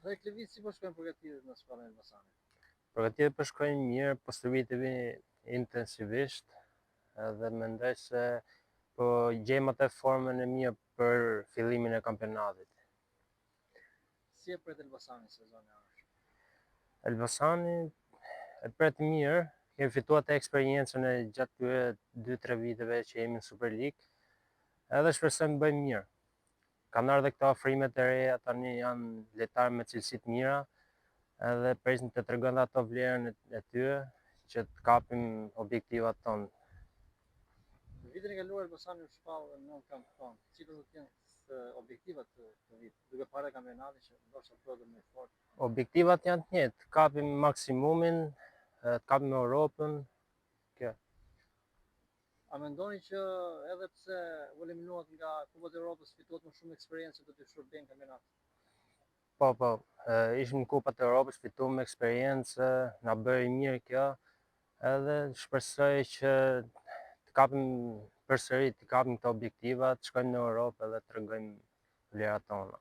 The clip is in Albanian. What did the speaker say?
Dhe Klevit si po shkojnë përgatitet në Spallën e Elbasanit? Përgatitjet po shkojnë mirë, po stërvitemi intensivisht edhe mendoj se po gjejmë atë formën e mirë për fillimin e kampionatit. Si e pret Elbasani sezoni arshëm? Elbasani e pret mirë, kemi fituar atë eksperiencën e gjatë këtyre 2-3 viteve që jemi në Super League, edhe shpresojmë të bëjmë mirë. Kanë ardhur këto afrimet e reja, tani janë lojtarë me cilësi të mira, edhe presim të tregojnë ato vlerën e tyre që të kapim objektivat tonë. Në vitin e kaluar Elbasani u shpall në kampion. Cilat do të jenë objektivat të vitit, duke parë kampionatin që ndoshta do të më fort? Objektivat janë të njëjtë, kapim maksimumin, të kapim Europën. Kjo. A mendoni që edhe pse u eliminuat nga Kupat e Evropës fituat më shumë eksperiencë do të shërbejnë kampionatit? Po, ishim në Kupat e Europës, fituam eksperiencë, na bëri mirë kjo, edhe shpresoj që të kapim përsëri, të kapim këto objektiva, të shkojmë në Europë edhe të tregojmë vlerat tona.